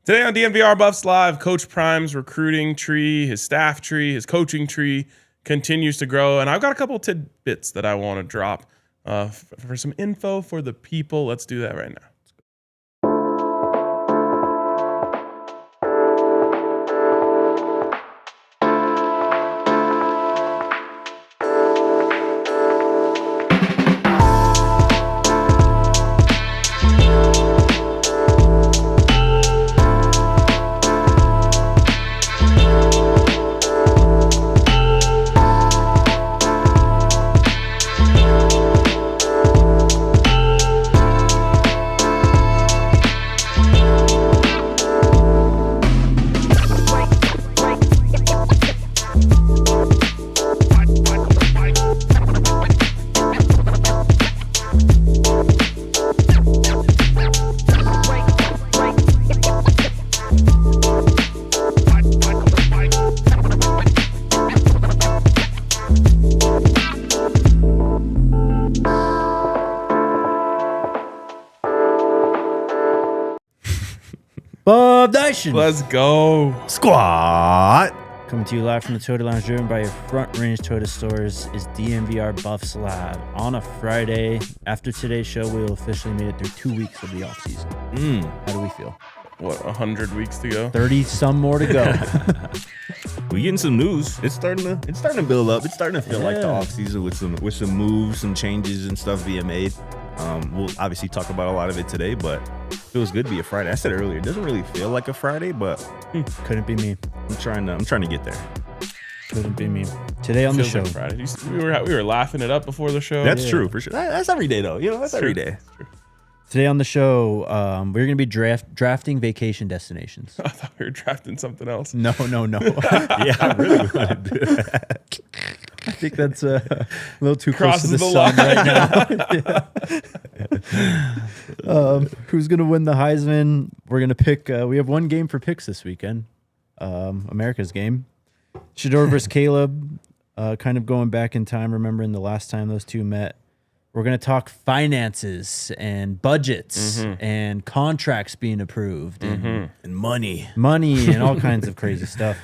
Today on DNVR Buffs Live, Coach Prime's recruiting tree, his staff tree, his coaching tree continues to grow. And I've got a couple tidbits that I want to drop for some info for the people. Let's do that right now. Let's go. Squad. Coming to you live from the Toyota Lounge, driven by your Front Range Toyota stores, is DNVR Buffs Live on a Friday. After today's show, we will officially made it through 2 weeks of the offseason. How do we feel? What, 100 weeks to go? 30 some more to go. We getting some news. It's starting to build up. It's starting to feel like the offseason with some moves, some changes and stuff being made. We'll obviously talk about a lot of it today, but it feels good to be a Friday. I said earlier, it doesn't really feel like a Friday, but couldn't be me. I'm trying to get there. Couldn't be me. Today on the show, like Friday. We were laughing it up before the show. That's true for sure. That's every day though. That's every day. Today on the show, we're going to be drafting vacation destinations. I thought we were drafting something else. No. Yeah, I really want to do that. I think that's a little too close to the sun right now. Who's going to win the Heisman? We're going to pick. We have one game for picks this weekend. America's game. Shedeur versus Caleb. Kind of going back in time, remembering the last time those two met. We're going to talk finances and budgets and contracts being approved and money and all kinds of crazy stuff.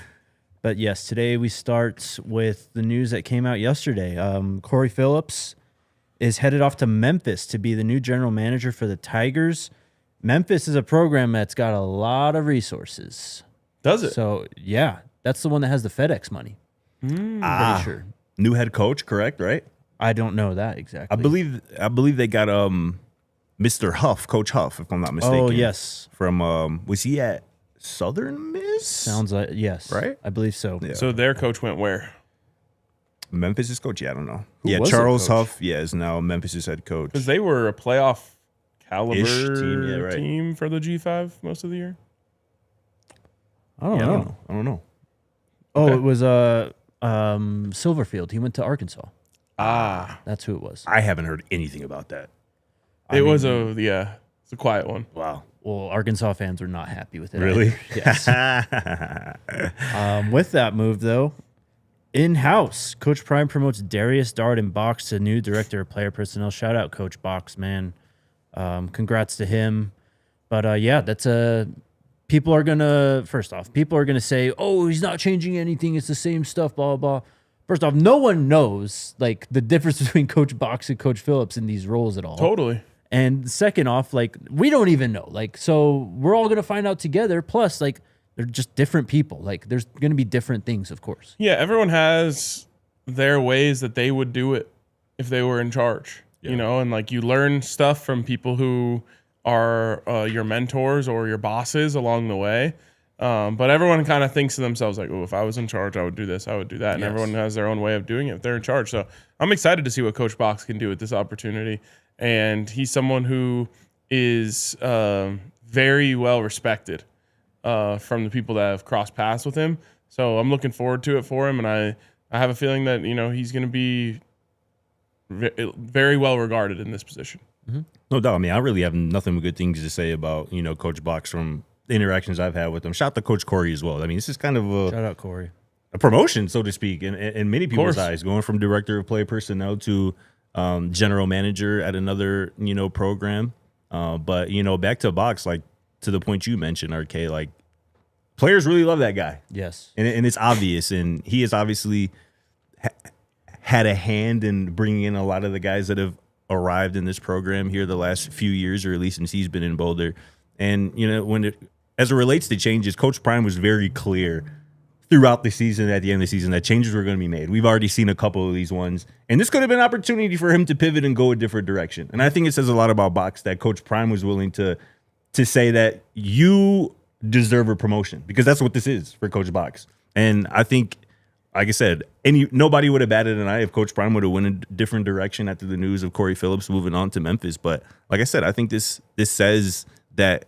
But yes, today we start with the news that came out yesterday. Corey Phillips is headed off to Memphis to be the new general manager for the Tigers. Memphis is a program that's got a lot of resources. Does it? So, yeah, that's the one that has the FedEx money. Pretty sure. New head coach, correct? Right? I don't know that exactly. I believe they got Mr. Huff, Coach Huff, if I'm not mistaken. Oh, yes. From was he at Southern Miss? Sounds like yes. Right? I believe so. Yeah. So their coach went where? Memphis' coach? Yeah, I don't know. Who was Charles the coach? Huff, is now Memphis' head coach. Because they were a playoff caliber team, team for the G5 most of the year. I don't know. I don't know. Oh, Okay. it was Silverfield. He went to Arkansas. That's who it was. I haven't heard anything about that. It's a quiet one. Wow. Well, Arkansas fans were not happy with it. Really? Yes. With that move, though, in-house, Coach Prime promotes Darrius Darden-Box to new director of player personnel. Shout out, Coach Box, man. Congrats to him. But that's people are gonna say, "Oh, he's not changing anything. It's the same stuff." Blah blah blah. First off, no one knows like the difference between Coach Box and Coach Phillips in these roles at all. Totally. And second off, like we don't even know. Like so, we're all gonna find out together. Plus, like they're just different people. Like there's gonna be different things, of course. Yeah, everyone has their ways that they would do it if they were in charge. Yeah. And like you learn stuff from people who are your mentors or your bosses along the way. But everyone kind of thinks to themselves like, oh, if I was in charge, I would do this, I would do that. And everyone has their own way of doing it if they're in charge. So I'm excited to see what Coach Box can do with this opportunity. And he's someone who is very well respected from the people that have crossed paths with him. So I'm looking forward to it for him. And I have a feeling that, he's going to be very well regarded in this position. Mm-hmm. No doubt. I mean, I really have nothing but good things to say about, Coach Box from the interactions I've had with him. Shout out to Coach Corey as well. I mean, this is kind of shout out Corey. A promotion, so to speak, in many people's eyes, going from director of play personnel to general manager at another, program. But, back to Box, like to the point you mentioned, RK, like players really love that guy. Yes. And it's obvious. And he has obviously had a hand in bringing in a lot of the guys that have arrived in this program here the last few years, or at least since he's been in Boulder. And, you know, as it relates to changes, Coach Prime was very clear throughout the season, at the end of the season, that changes were going to be made. We've already seen a couple of these ones. And this could have been an opportunity for him to pivot and go a different direction. And I think it says a lot about Box that Coach Prime was willing to say that you deserve a promotion, because that's what this is for Coach Box. And I think, like I said, nobody would have batted an eye if Coach Prime would have went a different direction after the news of Corey Phillips moving on to Memphis. But like I said, I think this says that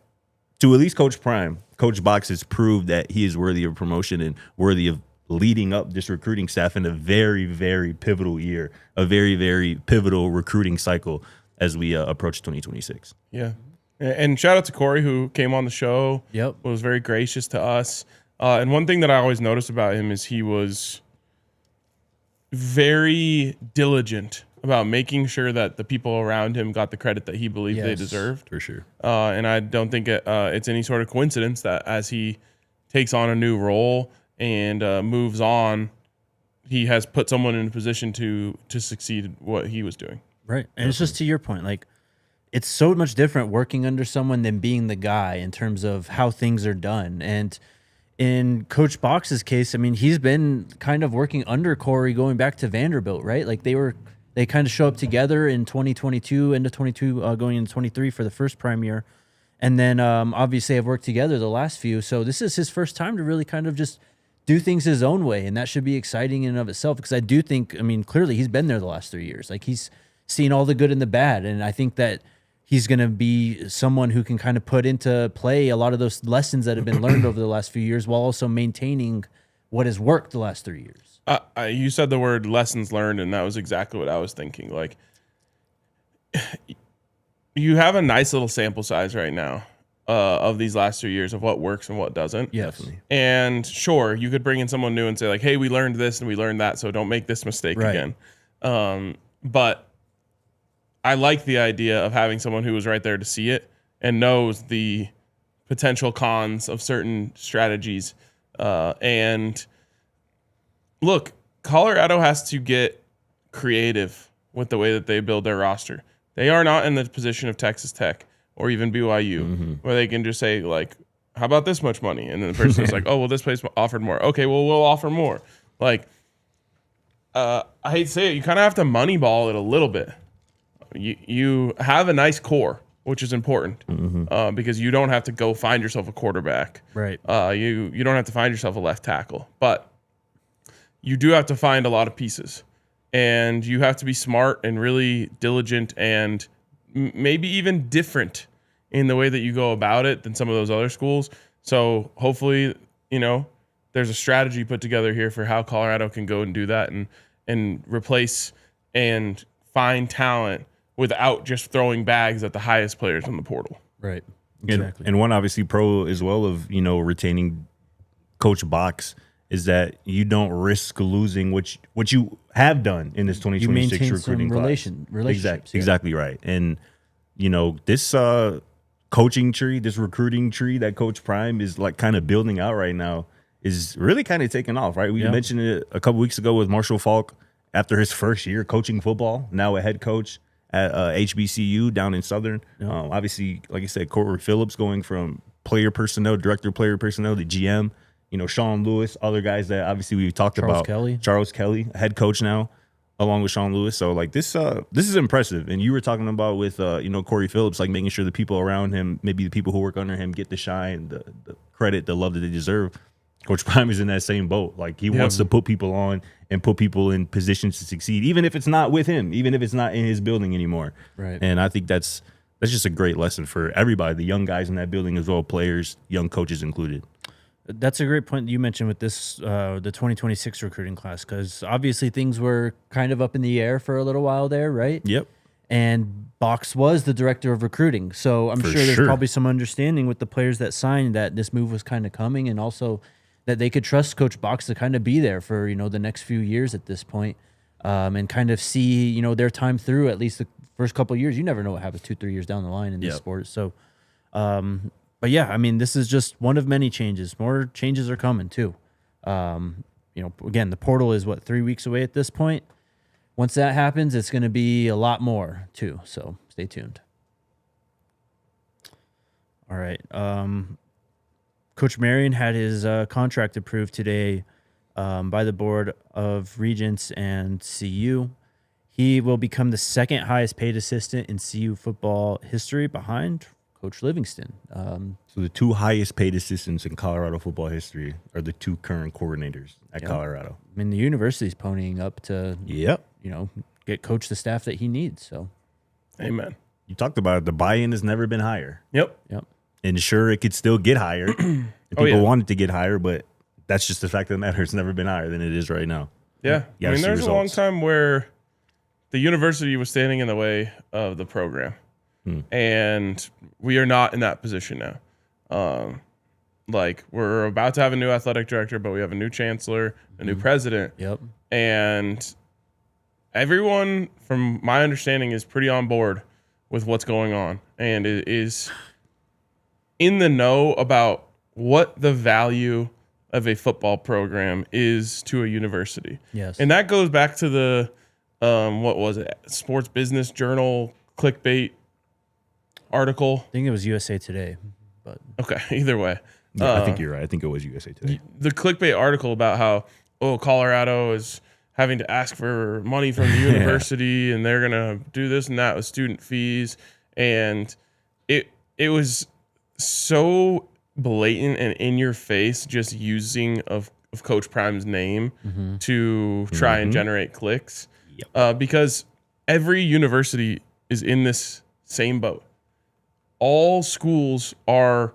to at least Coach Prime, Coach Box has proved that he is worthy of promotion and worthy of leading up this recruiting staff in a very, very pivotal year, a very, very pivotal recruiting cycle as we approach 2026. Yeah. And shout out to Corey, who came on the show. Yep. Was very gracious to us. And one thing that I always noticed about him is he was very diligent about making sure that the people around him got the credit that he believed they deserved. For sure. And I don't think it's any sort of coincidence that as he takes on a new role and moves on, he has put someone in a position to succeed what he was doing. Right. And it's just to your point, like, it's so much different working under someone than being the guy in terms of how things are done. And in Coach Box's case, I mean, he's been kind of working under Corey going back to Vanderbilt, right? Like they kind of show up together in 2022, into 22, going into 23 for the first prime year. And then obviously have worked together the last few. So this is his first time to really kind of just do things his own way. And that should be exciting in and of itself, because I do think, I mean, clearly he's been there the last 3 years. Like, he's seen all the good and the bad. And I think that he's going to be someone who can kind of put into play a lot of those lessons that have been learned over the last few years, while also maintaining what has worked the last 3 years. You said the word lessons learned, and that was exactly what I was thinking. Like, you have a nice little sample size right now of these last 2 years of what works and what doesn't. Yes. Definitely. And sure, you could bring in someone new and say, like, hey, we learned this and we learned that, so don't make this mistake again. But I like the idea of having someone who was right there to see it and knows the potential cons of certain strategies. And look, Colorado has to get creative with the way that they build their roster. They are not in the position of Texas Tech or even BYU, where they can just say, like, how about this much money? And then the person is like, oh, well, this place offered more. Okay, well, we'll offer more. Like, I hate to say it, you kind of have to moneyball it a little bit. You have a nice core, which is important, because you don't have to go find yourself a quarterback. Right. You don't have to find yourself a left tackle, but you do have to find a lot of pieces, and you have to be smart and really diligent and maybe even different in the way that you go about it than some of those other schools. So hopefully, you know, there's a strategy put together here for how Colorado can go and do that and replace and find talent without just throwing bags at the highest players in the portal. Right. Exactly. And one obviously pro as well of, you know, retaining Coach Box is that you don't risk losing what you have done in this 2026 recruiting class. Relationships. Exactly right. And, you know, this coaching tree, this recruiting tree that Coach Prime is like kind of building out right now is really kind of taking off, right? We mentioned it a couple weeks ago with Marshall Falk after his first year coaching football, now a head coach at HBCU down in Southern. Obviously, like I said, Corey Phillips going from player personnel, director of player personnel to GM. You know, Sean Lewis, other guys that obviously we've talked about. Charles Kelly, head coach now, along with Sean Lewis. So, like, this is impressive. And you were talking about with, you know, Corey Phillips, like making sure the people around him, maybe the people who work under him, get the shine, the credit, the love that they deserve. Coach Prime is in that same boat. Like, he wants to put people on and put people in positions to succeed, even if it's not with him, even if it's not in his building anymore. Right. And I think that's just a great lesson for everybody, the young guys in that building as well, players, young coaches included. That's a great point you mentioned with this, the 2026 recruiting class, because obviously things were kind of up in the air for a little while there, right? Yep. And Box was the director of recruiting. So I'm sure there's probably some understanding with the players that signed that this move was kind of coming, and also that they could trust Coach Box to kind of be there for, you know, the next few years at this point, and kind of see, you know, their time through at least the first couple of years. You never know what happens 2-3 years down the line in this sport. So But yeah, I mean, this is just one of many changes. More changes are coming too. Again, the portal is 3 weeks away at this point. Once that happens, it's going to be a lot more too. So stay tuned. All right. Coach Marion had his contract approved today by the Board of Regents and CU. He will become the second highest paid assistant in CU football history behind Coach Livingston. So the two highest paid assistants in Colorado football history are the two current coordinators at Colorado. I mean, the university's ponying up to, get coach the staff that he needs. So, amen. You talked about it. The buy-in has never been higher. Yep. And sure, it could still get higher. And people want it to get higher, but that's just the fact of the matter. It's never been higher than it is right now. Yeah. I mean, there's a long time where the university was standing in the way of the program. And we are not in that position now. We're about to have a new athletic director, but we have a new chancellor, a new president. Yep. And everyone, from my understanding, is pretty on board with what's going on and is in the know about what the value of a football program is to a university. Yes. And that goes back to the, Sports Business Journal clickbait article. I think it was USA Today, but okay, either way. Yeah, I think you're right. I think it was USA Today. The clickbait article about how, Colorado is having to ask for money from the university and they're going to do this and that with student fees. And it was so blatant and in your face, just using of Coach Prime's name to try and generate clicks. Because every university is in this same boat. All schools are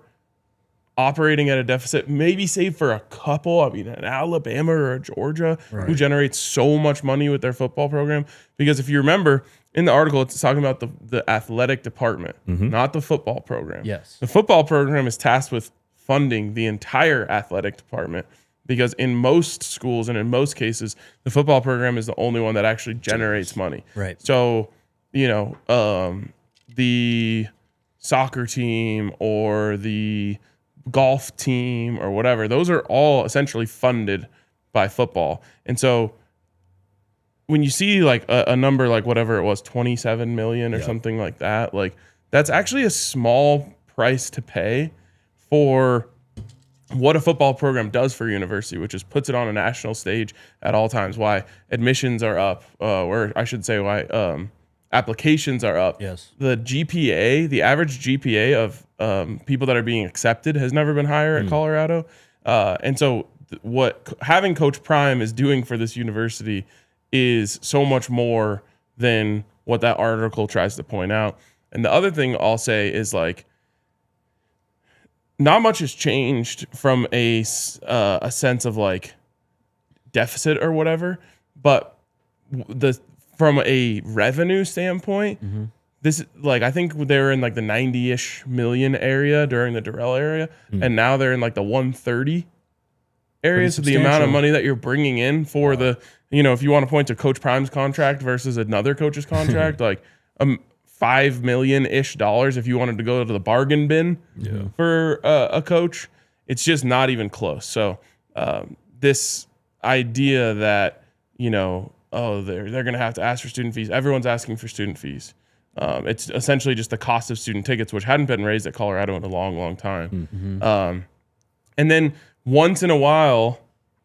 operating at a deficit, maybe save for a couple. I mean, an Alabama or a Georgia who generates so much money with their football program. Because if you remember in the article, it's talking about the athletic department, not the football program. Yes. The football program is tasked with funding the entire athletic department because in most schools and in most cases, the football program is the only one that actually generates money. Right. So, the soccer team or the golf team or whatever, those are all essentially funded by football. And so when you see like a number like whatever it was, 27 million or something like that, like that's actually a small price to pay for what a football program does for a university, which is puts it on a national stage at all times. Why admissions are up, or I should say why applications are up. Yes. The GPA, the average GPA of people that are being accepted has never been higher at Colorado. And so what having Coach Prime is doing for this university is so much more than what that article tries to point out. And the other thing I'll say is like, not much has changed from a sense of like deficit or whatever, but from a revenue standpoint, this like I think they were in like the 90-ish million area during the Durrell area, and now they're in like the 130 area. So the amount of money that you're bringing in for the, if you want to point to Coach Prime's contract versus another coach's contract, like $5 million-ish if you wanted to go to the bargain bin for a coach, it's just not even close. So this idea that they're going to have to ask for student fees. Everyone's asking for student fees. It's essentially just the cost of student tickets, which hadn't been raised at Colorado in a long, long time. And then once in a while,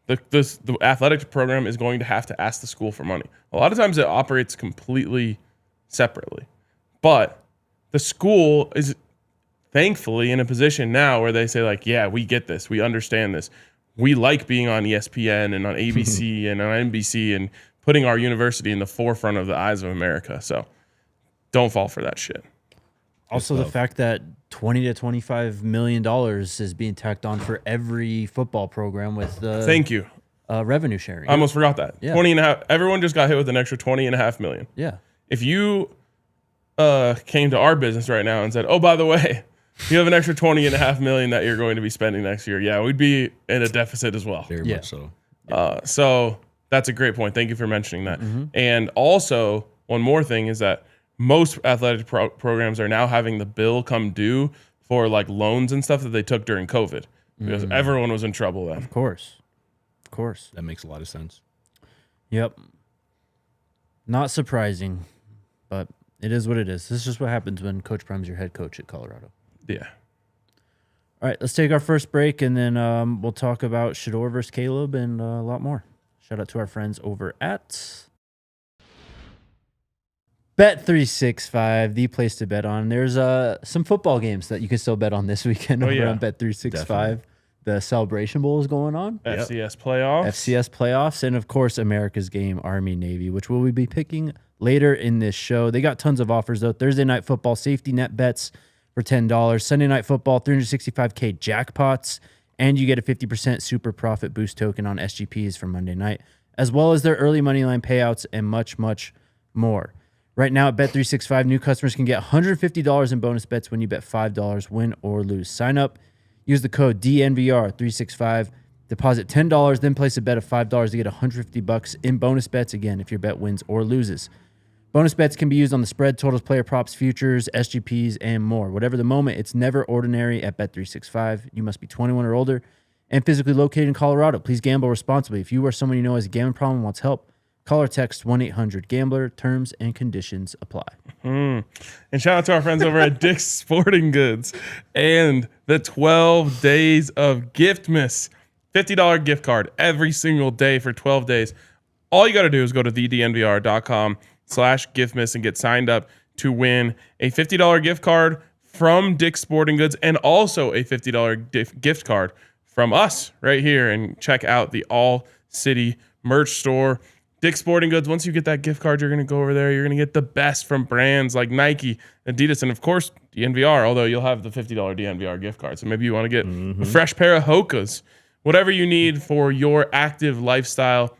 the athletic program is going to have to ask the school for money. A lot of times it operates completely separately. But the school is thankfully in a position now where they say like, yeah, we get this. We understand this. We like being on ESPN and on ABC and on NBC and putting our university in the forefront of the eyes of America. So don't fall for that shit. Also, the fact that $20 to $25 million is being tacked on for every football program with the thank you revenue sharing. I almost forgot that. Yeah. 20 and a half. Everyone just got hit with an extra $20.5 million. Yeah. If you came to our business right now and said, oh, by the way, you have an extra $20.5 million that you're going to be spending next year, yeah, we'd be in a deficit as well. Very much so. So that's a great point. Thank you for mentioning that. And also, one more thing is that most athletic programs are now having the bill come due for like loans and stuff that they took during COVID because everyone was in trouble then. Of course. That makes a lot of sense. Yep. Not surprising, but it is what it is. This is just what happens when Coach Prime's your head coach at Colorado. Yeah. All right, let's take our first break, and then we'll talk about Shedeur versus Caleb and a lot more. Shout out to our friends over at Bet365, the place to bet on. There's some football games that you can still bet on this weekend over on Bet365. Definitely. The Celebration Bowl is going on. FCS playoffs. And, of course, America's Game, Army-Navy, which we'll be picking later in this show. They got tons of offers, though. Thursday Night Football safety net bets for $10. Sunday Night Football, 365K jackpots. And you get a 50% super profit boost token on SGPs for Monday night, as well as their early money line payouts and much, much more. Right now at Bet365, new customers can get $150 in bonus bets when you bet $5, win or lose. Sign up, use the code DNVR365, deposit $10, then place a bet of $5 to get $150 in bonus bets, again, if your bet wins or loses. Bonus bets can be used on the spread, totals, player props, futures, SGPs, and more. Whatever the moment, it's never ordinary at Bet365. You must be 21 or older and physically located in Colorado. Please gamble responsibly. If you or someone you know has a gambling problem and wants help, call or text 1-800-GAMBLER. Terms and conditions apply. And shout out to our friends over at Dick's Sporting Goods and the 12 days of Giftmas. $50 gift card every single day for 12 days. All you got to do is go to thednvr.com/giftmas and get signed up to win a $50 gift card from Dick's Sporting Goods and also a $50 gift card from us right here. And check out the ALLCITY merch store. Dick's Sporting Goods, once you get that gift card, you're going to go over there. You're going to get the best from brands like Nike, Adidas, and, of course, DNVR, although you'll have the $50 DNVR gift card. So maybe you want to get a fresh pair of Hokas. Whatever you need for your active lifestyle,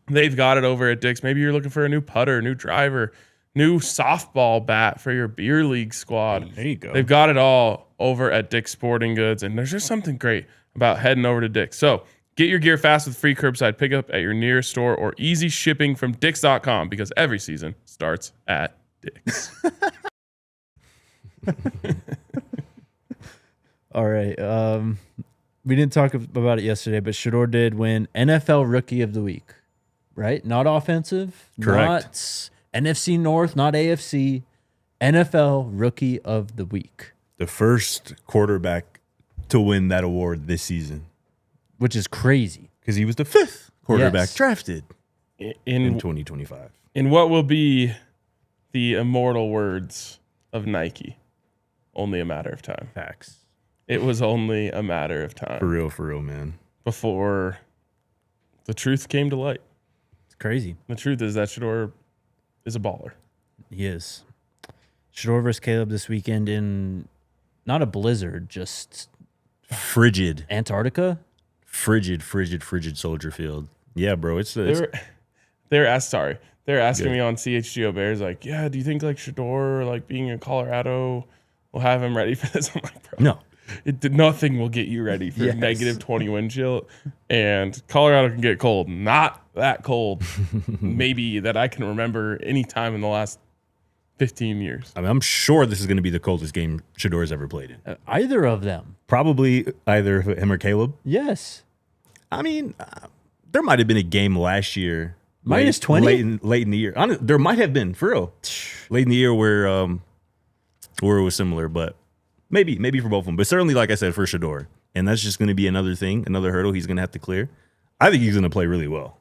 they've got it over at Dick's. Maybe you're looking for a new putter, new driver, new softball bat for your beer league squad. There you go. They've got it all over at Dick's Sporting Goods, and there's just something great about heading over to Dick's. So get your gear fast with free curbside pickup at your nearest store or easy shipping from Dicks.com because every season starts at Dick's. All right. We didn't talk about it yesterday, but Shedeur did win NFL Rookie of the Week, right? Not offensive. Correct. Not NFC North, not AFC. NFL Rookie of the Week. The first quarterback to win that award this season. Which is crazy. Because he was the fifth quarterback drafted in 2025. In what will be the immortal words of Nike, only a matter of time. Facts. It was only a matter of time. For real, man. Before the truth came to light. It's crazy. The truth is that Shedeur is a baller. He is. Shedeur versus Caleb this weekend in not a blizzard, just frigid Antarctica. Frigid Soldier Field. Yeah, bro. They're asking me on CHGO Bears, like, yeah, do you think like Shedeur, like being in Colorado, will have him ready for this? I'm like, bro, no. Nothing will get you ready for negative 20 wind chill, and Colorado can get cold. Not that cold, maybe that I can remember any time in the last 15 years. I mean, I'm sure this is going to be the coldest game Shedeur's ever played in. Either of them. Probably either him or Caleb. Yes. I mean, there might have been a game last year. Minus 20? Late in the year. There might have been, for real. Late in the year where it was similar, but maybe for both of them. But certainly, like I said, for Shedeur. And that's just going to be another hurdle he's going to have to clear. I think he's going to play really well.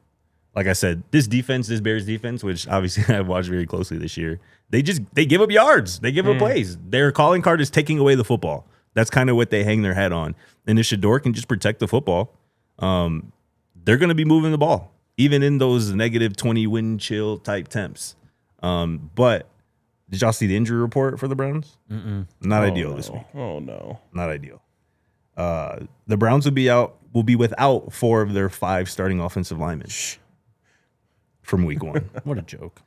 Like I said, this Bears defense, which obviously I've watched very closely this year, they give up yards. They give up plays. Their calling card is taking away the football. That's kind of what they hang their hat on. And if Shedeur can just protect the football, they're going to be moving the ball, even in those negative 20 wind chill type temps. But did y'all see the injury report for the Browns? Not ideal this week. Oh, no. Not ideal. The Browns will be without 4 of their 5 starting offensive linemen from week 1. What a joke.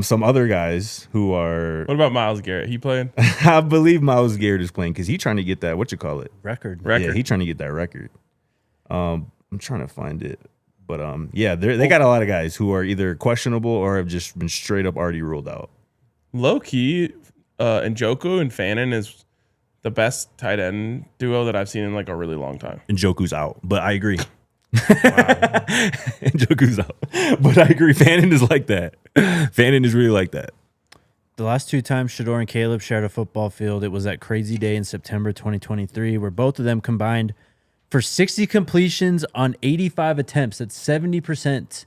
Some other guys who are... What about Myles Garrett? He playing? I believe Myles Garrett is playing because he's trying to get that, record. Yeah, he's trying to get that record. I'm trying to find it. But, they got a lot of guys who are either questionable or have just been straight up already ruled out. Low-key, Njoku and Fannin is the best tight end duo that I've seen in like a really long time. Njoku's out, but I agree. Njoku's out, but I agree. Fannin is like that. Fannin is really like that. The last two times Shedeur and Caleb shared a football field, it was that crazy day in September 2023 where both of them combined for 60 completions on 85 attempts. That's 70%.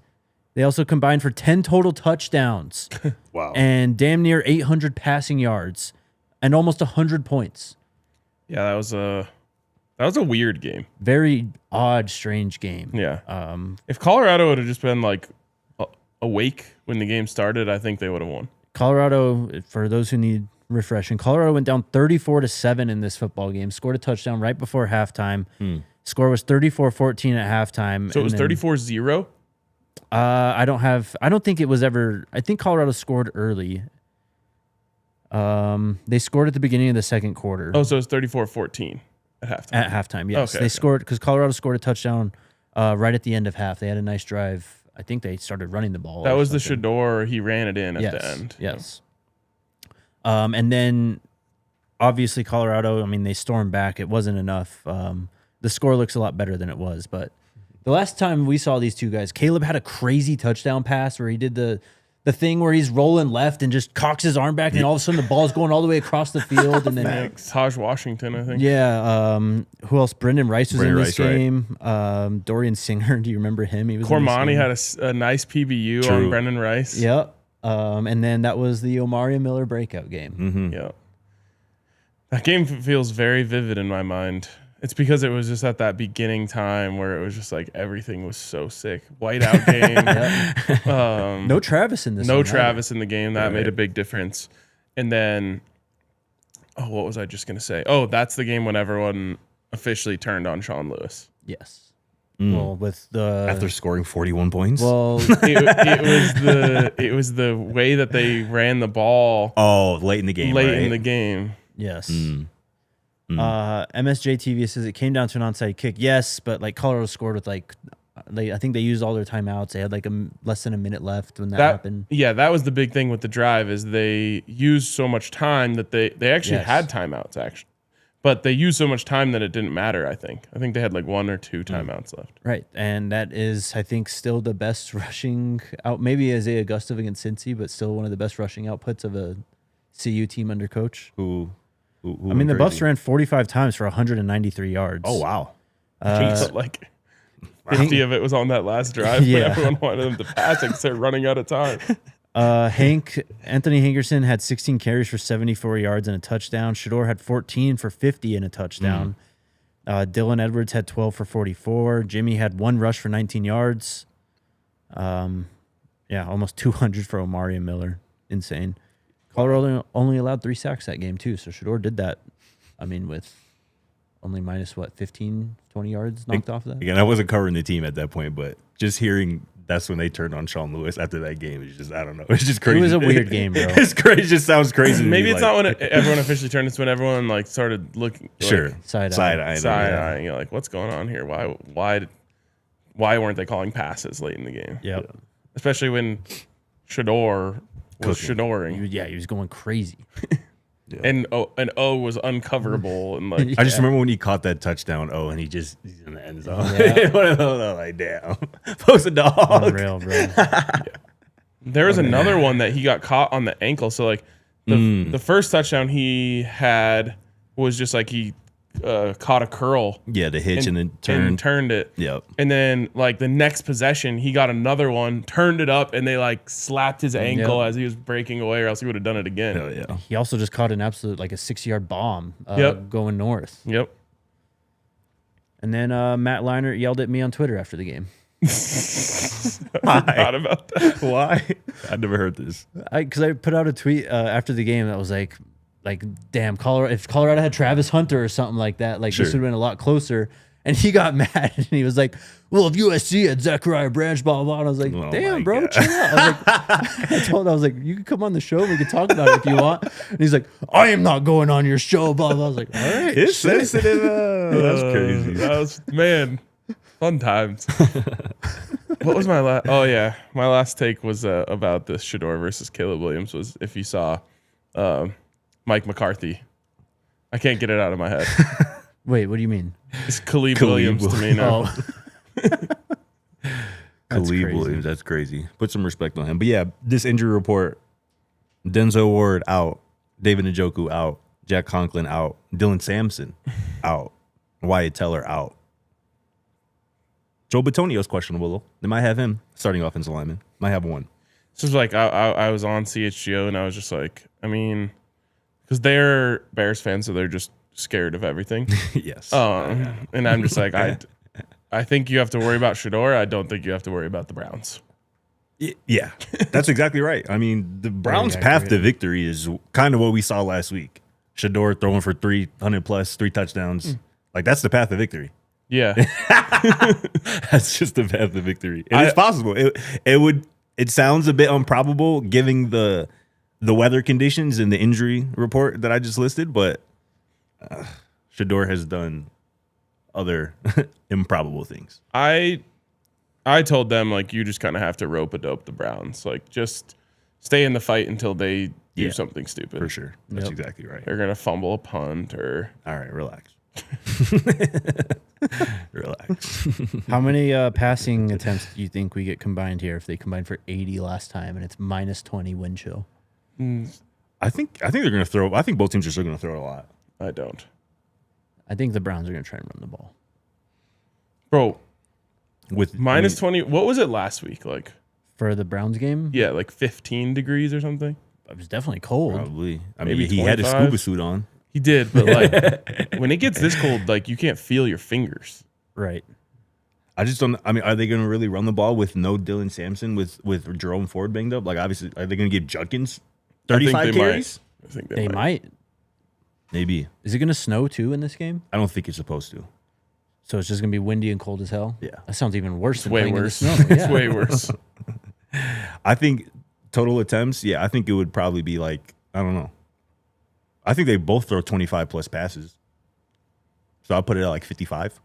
They also combined for 10 total touchdowns. Wow. And damn near 800 passing yards and almost 100 points. Yeah, that was a weird game. Very odd, strange game. Yeah. If Colorado would have just been like awake when the game started, I think they would have won. Colorado, for those who need refreshing, Colorado went down 34-7 in this football game, scored a touchdown right before halftime. Score was 34-14 at halftime. So it was 34-0? I don't think it was ever. I think Colorado scored early. They scored at the beginning of the second quarter. Oh, so it's 34-14 at halftime. At halftime, yes. Okay, scored because Colorado scored a touchdown right at the end of half. They had a nice drive. I think they started running the ball. That was the Shedeur. He ran it in at the end. Yes. And then obviously Colorado, I mean, they stormed back. It wasn't enough. The score looks a lot better than it was, but the last time we saw these two guys, Caleb had a crazy touchdown pass where he did the thing where he's rolling left and just cocks his arm back, and all of a sudden the ball's going all the way across the field. And then Taj Washington, I think. Yeah. Who else? Brendan Rice was in this Rice, game. Dorian Singer, do you remember him? He was. Cormani had a nice PBU on Brendan Rice. Yep. And then that was the Omari Miller breakout game. Mm-hmm. Yeah. That game feels very vivid in my mind. It's because it was just at that beginning time where it was just like everything was so sick. Whiteout game. No Travis in this. No one, Travis in the game. That made a big difference. And then, what was I just going to say? Oh, that's the game when everyone officially turned on Sean Lewis. Yes. Well, with the After scoring 41 points. well, it was the way that they ran the ball Late in the game. late right? in the game. yes. MSJ TV says it came down to an onside kick. Yes, but like Colorado scored with I think they used all their timeouts. They had like less than a minute left when that happened. Yeah, that was the big thing with the drive is they used so much time that they actually had timeouts actually. But they used so much time that it didn't matter, I think. I think they had like 1 or 2 timeouts left. Right. And that is, I think, still the best rushing out. Maybe Isaiah Gustav against Cincy, but still one of the best rushing outputs of a CU team under coach. Who I mean, the Buffs ran 45 times for 193 yards. Oh, wow. But like 50 of it was on that last drive, but everyone wanted them to pass it because they're running out of time. Anthony Hingerson had 16 carries for 74 yards and a touchdown. Shedeur had 14 for 50 and a touchdown. Dylan Edwards had 12 for 44. Jimmy had 1 rush for 19 yards. Almost 200 for Omari and Miller. Insane. Colorado only allowed 3 sacks that game too, so Shedeur did that. I mean, with only minus 15, 20 yards knocked off of that. Again, I wasn't covering the team at that point, but just hearing that's when they turned on Sean Lewis after that game. It's just, I don't know. It's just crazy. It was a weird game, bro. It's crazy. It just sounds crazy. Maybe it's not when everyone officially turned. It's when everyone like started looking. Sure. Like, side-eyeing. You're like, what's going on here? Why weren't they calling passes late in the game? Yep. Especially when Shedeur was Shedeuring. Yeah, he was going crazy. Yeah. And O was uncoverable and like I just remember when he caught that touchdown, and he's in the end zone. Yeah. One of those, like, damn. Post a dog. Unreal, bro. There was another one that he got caught on the ankle. So like the first touchdown he had was just like he caught a curl. Yeah, the hitch and then turned it. Yep. And then like the next possession, he got another one, turned it up, and they like slapped his ankle as he was breaking away, or else he would have done it again. Hell yeah. He also just caught an absolute like a 6-yard bomb going north. Yep. And then Matt Leinart yelled at me on Twitter after the game. I forgot about that. Why? I never heard this. Because I put out a tweet after the game that was like, damn, Colorado, if Colorado had Travis Hunter or something like that, this would have been a lot closer. And he got mad and he was like, well, if USC had Zachariah Branch, blah, blah. And I was like, damn, bro, chill out. I was like, you can come on the show. We can talk about it if you want. And he's like, I am not going on your show, blah, blah. I was like, all right. It's sensitive. That's crazy. That was, man, fun times. What was my last? Oh, yeah. My last take was about this Shedeur versus Caleb Williams was if you saw Mike McCarthy I can't get it out of my head. Wait, what do you mean? It's Khalid Williams to me now. Khalid Williams, that's crazy. Put some respect on him. But yeah, this injury report: Denzel Ward out, David Njoku out, Jack Conklin out, Dylan Sampson out, Wyatt Teller out. Joe Bitonio's questionable. They might have him starting offensive lineman. Might have one. This was like I was on CHGO and I was just like, I mean, because they're Bears fans, so they're just scared of everything. Yes. And I'm just like, I think you have to worry about Shedeur. I don't think you have to worry about the Browns. Yeah, that's exactly right. I mean, the Browns' path to victory is kind of what we saw last week. Shedeur throwing for 300 plus, 3 touchdowns. Like, that's the path to victory. Yeah. That's just the path to victory. It's possible. It sounds a bit improbable given the weather conditions and the injury report that I just listed, but Shedeur has done other improbable things. I told them, like, you just kind of have to rope-a-dope the Browns. Like, just stay in the fight until they do something stupid. For sure. That's exactly right. They're going to fumble a punt or... All right, relax. Relax. How many passing attempts do you think we get combined here if they combined for 80 last time and it's -20 wind chill? I think they're going to throw... I think both teams are still going to throw a lot. I don't. I think the Browns are going to try and run the ball. Bro, With -20, what was it last week? Like, For the Browns game, yeah, like 15 degrees or something? it was definitely cold. Probably. I Maybe mean, he had his 25? scuba suit on. He did, but like, when it gets this cold, like, you can't feel your fingers. Right. I just don't. I mean, are they going to really run the ball with no Dylan Sampson with Jerome Ford banged up? Like, obviously, are they going to give Judkins 35 carries? I think They might. Maybe. Is it going to snow too in this game? I don't think it's supposed to. So it's just going to be windy and cold as hell? Yeah. That sounds even worse than Way playing worse. in the snow. It's Yeah. way worse. I think total attempts, yeah, I think it would probably be like, I don't know. I think they both throw 25 plus passes. So I'll put it at like 55.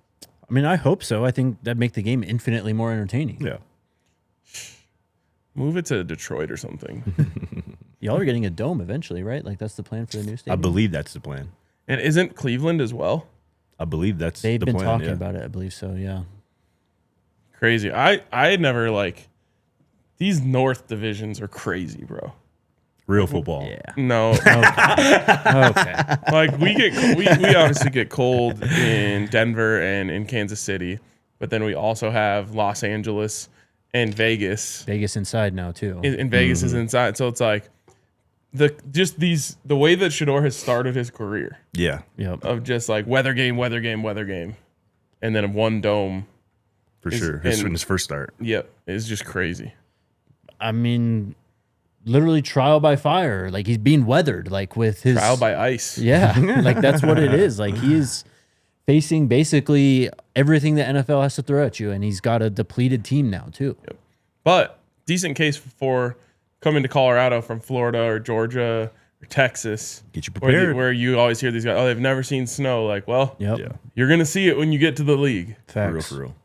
I mean, I hope so. I think that'd make the game infinitely more entertaining. Yeah. Move it to Detroit or something. Y'all are getting a dome eventually, right? Like, that's the plan for the new I stadium? believe that's the plan. And isn't Cleveland as well? I believe that's They've the been plan, talking yeah. about it, I believe so, yeah. Crazy. I had never, like, these North divisions are crazy, bro. Real football. Yeah. No. Okay. Like, we obviously get cold in Denver and in Kansas City, but then we also have Los Angeles and Vegas. Vegas inside now, too. And Vegas is inside. So it's like the way that Shedeur has started his career Yeah, Yep. of just like weather game, and then one dome. for Is- sure. and- In his first start. Yep, is just crazy. I mean, literally trial by fire. Like, he's being weathered, like, with his... Trial by ice. Yeah, like, that's what it is. Like, he is facing basically everything the NFL has to throw at you, and he's got a depleted team now, too. But decent case for coming to Colorado from Florida or Georgia or Texas. Get you Where, prepared. where you always hear these guys, oh, they've never seen snow. Like, well, Yep. Yeah. you're going to see it when you get to the league. Facts. For real.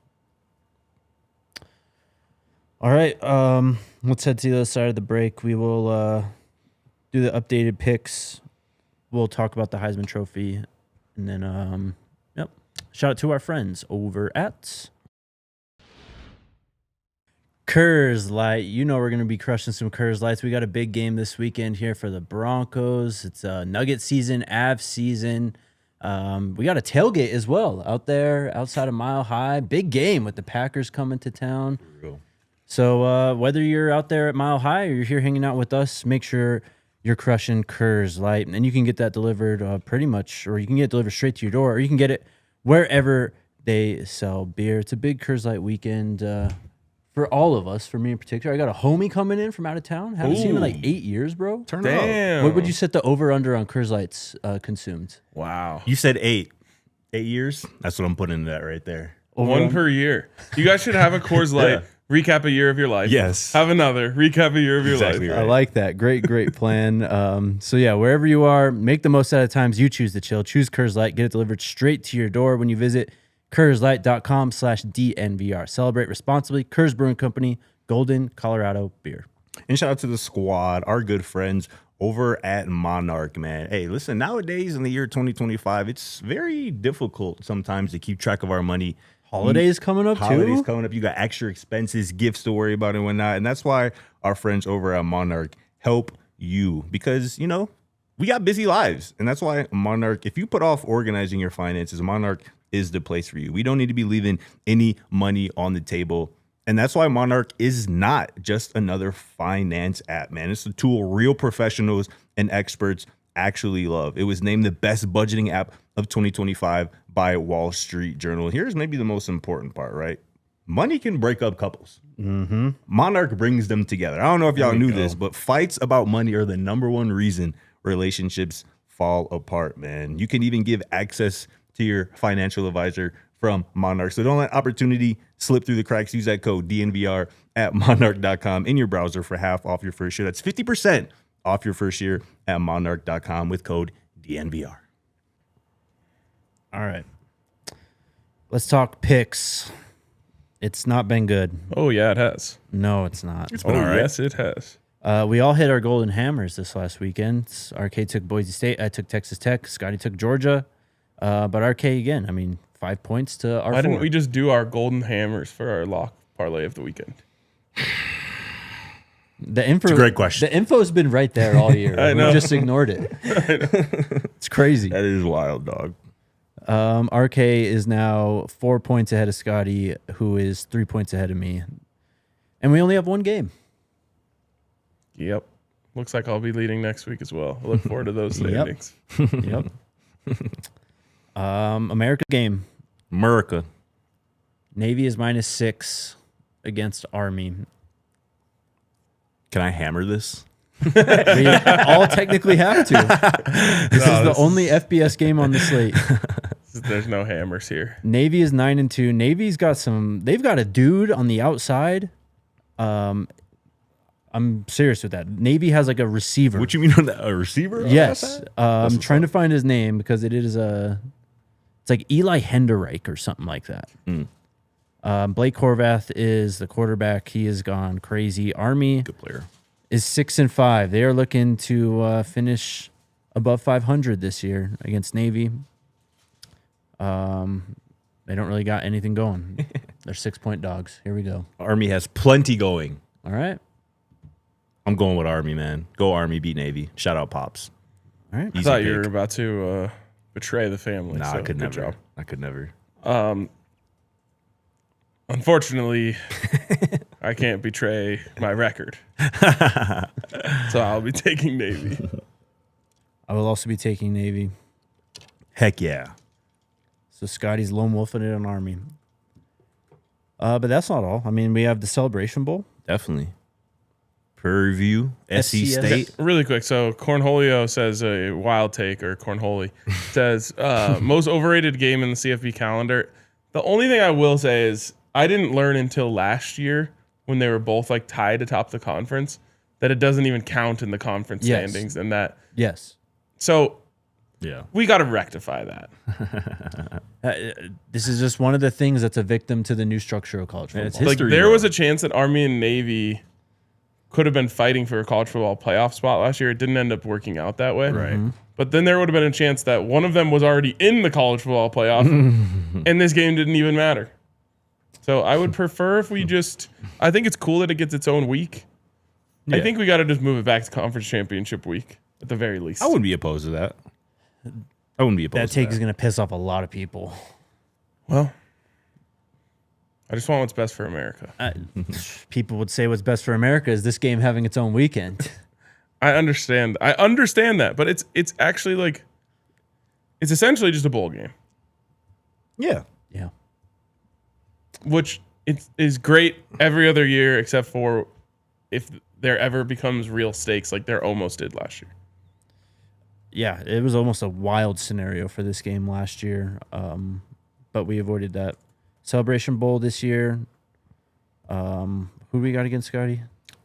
All right, let's head to the other side of the break. We will do the updated picks. We'll talk about the Heisman Trophy, and then, yep. Shout out to our friends over at Coors Light. You know we're going to be crushing some Coors Lights. We got a big game this weekend here for the Broncos. It's Nugget season, Avs season. We got a tailgate as well out there outside of Mile High. Big game with the Packers coming to town. For real. So whether you're out there at Mile High or you're here hanging out with us, make sure you're crushing Coors Light. And you can get that delivered pretty much, or you can get it delivered straight to your door, or you can get it wherever they sell beer. It's a big Coors Light weekend for all of us, for me in particular. I got a homie coming in from out of town. Haven't seen him in like 8 years, bro. Turn it up. Damn. What would you set the over-under on Coors Lights consumed? Wow. You said 8. 8 years? That's what I'm putting into that right there. One per year. You guys should have a Coors Light. Recap a year of your life. Yes. Have another. Recap a year of your Exactly life. right. I like that. Great plan. So yeah, wherever you are, make the most out of times you choose to chill. Choose Coors Light. Get it delivered straight to your door when you visit CoorsLight.com/DNVR. Celebrate responsibly. Coors Brewing Company, Golden, Colorado beer. And shout out to the squad, our good friends over at Monarch, man. Hey, listen, nowadays in the year 2025, it's very difficult sometimes to keep track of our money. Holidays coming up Holidays too. coming up. You got extra expenses, gifts to worry about and whatnot. And that's why our friends over at Monarch help you because, we got busy lives. And that's why Monarch, if you put off organizing your finances, Monarch is the place for you. We don't need to be leaving any money on the table. And that's why Monarch is not just another finance app, man. It's a tool real professionals and experts actually love. It was named the best budgeting app of 2025 by Wall Street Journal. Here's maybe the most important part, right? Money can break up couples. Mm-hmm. Monarch brings them together. I don't know if y'all knew this, but fights about money are the number one reason relationships fall apart, man. You can even give access to your financial advisor from Monarch. So don't let opportunity slip through the cracks. Use that code DNVR at monarch.com in your browser for half off your first year. That's 50% off your first year at monarch.com with code DNVR. All right. Let's talk picks. It's not been good. Oh, yeah, it has. No, it's not. It's been all right. Yes, it has. We all hit our golden hammers this last weekend. RK took Boise State. I took Texas Tech. Scotty took Georgia. But RK again, 5 points to our Why 4. didn't we just do our golden hammers for our lock parlay of the weekend? The info, It's a great question. The info's been right there all year. I know. We just ignored it. It's crazy. That is wild, dog. RK is now 4 points ahead of Scotty, who is 3 points ahead of me. And we only have one game. Yep. Looks like I'll be leading next week as well. I look forward to those standings. Yep. America game. America. Navy is -6 against Army. Can I hammer this? We all technically have to. This is the only FBS game on the slate. There's no hammers here. Navy is 9-2. Navy's got they've got a dude on the outside. I'm serious with that. Navy has like a receiver. What you mean on that? A receiver? Yes. I'm trying to find his name because it's like Eli Henderreich or something like that. Blake Horvath is the quarterback. He has gone crazy. Army Good player. is 6-5. They are looking to finish above 500 this year against Navy. They don't really got anything going. They're 6-point dogs. Here we go. Army has plenty going. All right. I'm going with Army, man. Go Army, beat Navy. Shout out Pops. All right. I thought you were about to betray the family. Nah, so I could good never. job. I could never. Unfortunately, I can't betray my record. So I'll be taking Navy. I will also be taking Navy. Heck yeah. So Scotty's lone wolfing it on Army. But that's not all. We have the Celebration Bowl. Definitely. Prairie View, SC SCS. State. Really quick. So Cornholio says a wild take, or Cornholy says most overrated game in the CFB calendar. The only thing I will say is I didn't learn until last year when they were both like tied atop the conference that it doesn't even count in the conference standings, and that Yes. so Yeah. we got to rectify that. This is just one of the things that's a victim to the new structure of college football. it's Like history, there bro. was a chance that Army and Navy could have been fighting for a college football playoff spot last year. It didn't end up working out that way. Right. But then there would have been a chance that one of them was already in the college football playoff and this game didn't even matter. So I would prefer if we I think it's cool that it gets its own week. I Yeah. think we got to just move it back to conference championship week at the very least. I wouldn't be opposed to that. I wouldn't be opposed That to take that. is going to piss off a lot of people. Well, I just want what's best for America. People would say what's best for America is this game having its own weekend. I understand that, but it's actually like it's essentially just a bowl game, Yeah. Yeah. which is great every other year except for if there ever becomes real stakes like there almost did last year. Yeah, it was almost a wild scenario for this game last year, but we avoided that. Celebration Bowl this year. Who do we got against Scotty?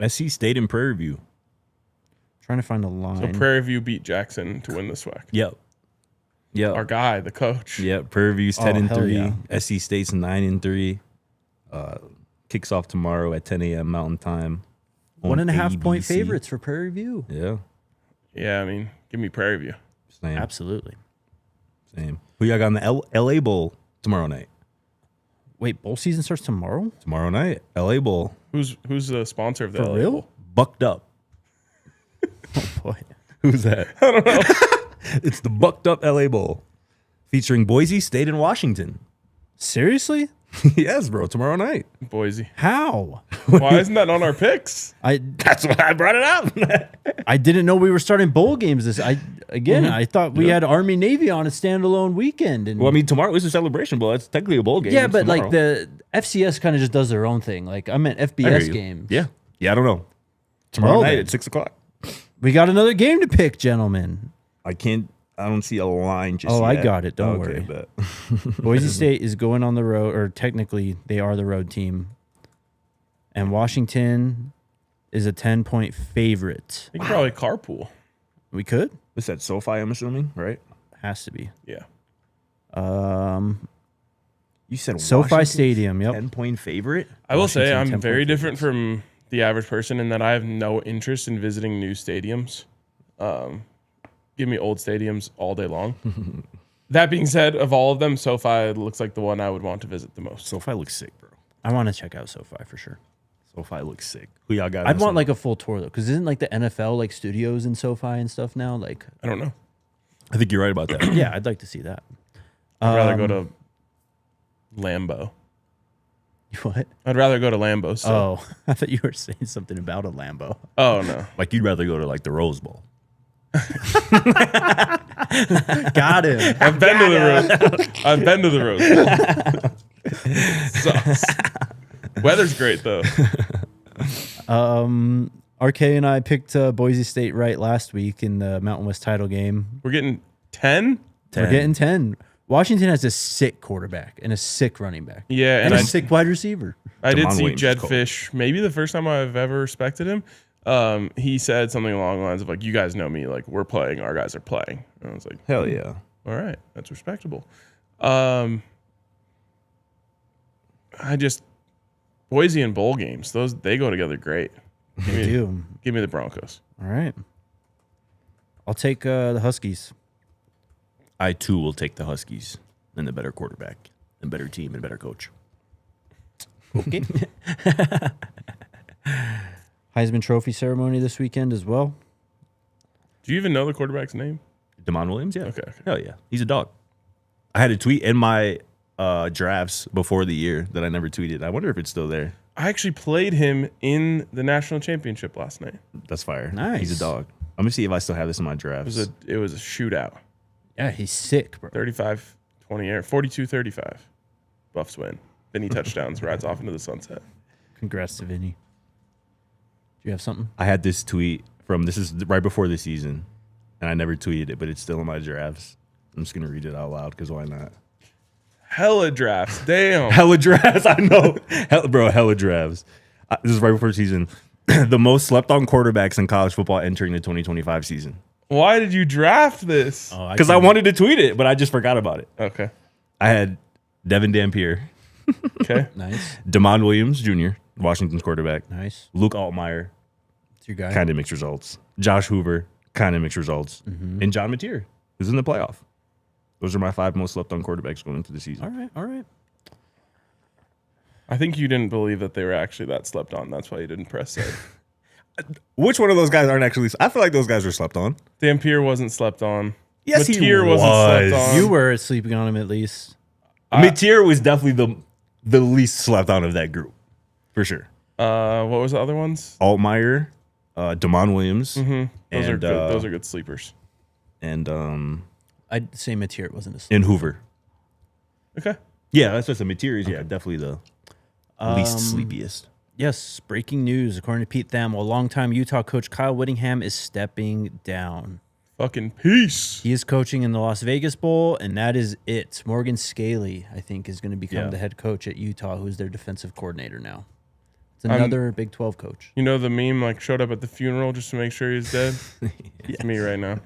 SC State and Prairie View. Trying to find a So line. Prairie View beat Jackson to win the SWAC. Yep. Yep. Our guy, the coach. Yep. Prairie View's Oh, 10-3. hell SC State's 9-3. Kicks off tomorrow at 10 a.m. Mountain Time. on 1.5 point ABC. favorites for Prairie View. Yeah. Yeah, I mean, give me Prairie View. Same. Absolutely. Same. Who y'all got in the LA Bowl tomorrow night? Wait, bowl season starts tomorrow? Tomorrow night, LA Bowl. Who's the sponsor of the For LA real? Bowl? Bucked Up. Oh, boy. Who's that? I don't know. It's the Bucked Up LA Bowl featuring Boise State and Washington. Seriously? Yes, bro. Tomorrow night. Boise. How? Why isn't that on our picks? That's why I brought it up. I didn't know we were starting bowl games I thought we had Army Navy on a standalone weekend. And Well, I mean, tomorrow is a celebration bowl. That's technically a bowl game. yeah, It's but tomorrow. like the FCS kind of just does their own thing. Like I meant I hear FBS you. games. Yeah. Yeah, I don't know. Tomorrow Well, night then. at 6:00. We got another game to pick, gentlemen. I don't see a line just Oh, yet. I got it. Don't worry. Bet. Boise State is going on the road, or technically they are the road team. And Washington is a 10-point favorite. You can probably carpool. We could? What's that, SoFi, I'm assuming, right? Has to be. Yeah. You said SoFi Washington, Stadium, yep. 10-point favorite? I will say Washington, I'm 10 very point different from the average person in that I have no interest in visiting new stadiums. Give me old stadiums all day long. That being said, of all of them, SoFi looks like the one I would want to visit the most. SoFi looks sick, bro. I want to check out SoFi for sure. SoFi looks sick. Who y'all got? I'd want like a full tour though, because isn't like the NFL like studios in SoFi and stuff now? Like, I don't know. I think you're right about that. yeah, I'd like to see that. I'd rather go to Lambeau. What? I'd rather go to Lambeau. So. Oh, I thought you were saying something about a Lambo. Oh no. Like you'd rather go to like the Rose Bowl. Got him. I've been to the Rose. I've been to the Rose. Sucks. Weather's great though. RK and I picked Boise State right last week in the Mountain West title game. We're getting 10. We're getting 10. Washington has a sick quarterback and a sick running back. Yeah, And and a sick wide receiver. I did Damon see Williams is Jed cold. Fish, maybe the first time I've ever respected him. He said something along the lines of like, "You guys know me. Like, we're playing. Our guys are playing." And I was like, Hell yeah. "All right, that's respectable." Boise and bowl games, they go together great. They do. Give me the Broncos. All right. I'll take the Huskies. I too will take the Huskies and the better quarterback and better team and better coach. Okay. Heisman Trophy ceremony this weekend as well. Do you even know the quarterback's name? Damon Williams, yeah. Okay. Hell yeah. He's a dog. I had a tweet in my drafts before the year that I never tweeted. I wonder if it's still there. I actually played him in the national championship last night. That's fire. Nice. He's a dog. I'm gonna see if I still have this in my drafts. It was a shootout. Yeah, he's sick, bro. 35-20 air, 42-35. Buffs win. Vinny touchdowns, rides off into the sunset. Congrats to Vinny. Do you have something? I had this tweet from this is right before the season, and I never tweeted it, but it's still in my drafts. I'm just gonna read it out loud because why not? Hella drafts. Damn. Hella drafts, I know, hella drafts. This is right before the season. The most slept on quarterbacks in college football entering the 2025 season. Why did you draft this? Because I wanted to tweet it, but I just forgot about it. Okay. I had Devin Dampier, Okay. Nice. Damon Williams Jr., Washington's quarterback, Nice. Luke Altmaier, It's your guy. kind of mixed results, Josh Hoover, kind of mixed results, and John Mateer, who's in the playoff. Those are my 5 most slept on quarterbacks going into the season. All right. All right. I think you didn't believe that they were actually that slept on. That's why you didn't press save. Which one of those guys aren't actually? I feel like those guys are slept on. Dampier wasn't slept on. Yes, he Mateer wasn't was. slept on. You were sleeping on him at least. Mateer was definitely the least slept on of that group, for sure. What was the other ones? Altmaier, Damon Williams, Those are and, good. Those are good sleepers. and I'd say Mateer wasn't a sleep. Hoover. Okay. Yeah, that's just a Mateer is definitely the least sleepiest. Yes, breaking news. According to Pete Thamel, longtime Utah coach Kyle Whittingham is stepping down. Fucking peace. He is coaching in the Las Vegas Bowl, and that is it. Morgan Scaley, I think, is going to become the head coach at Utah, who's their defensive coordinator now. It's another Big 12 coach. You know the meme like showed up at the funeral just to make sure he's dead? It's me right now.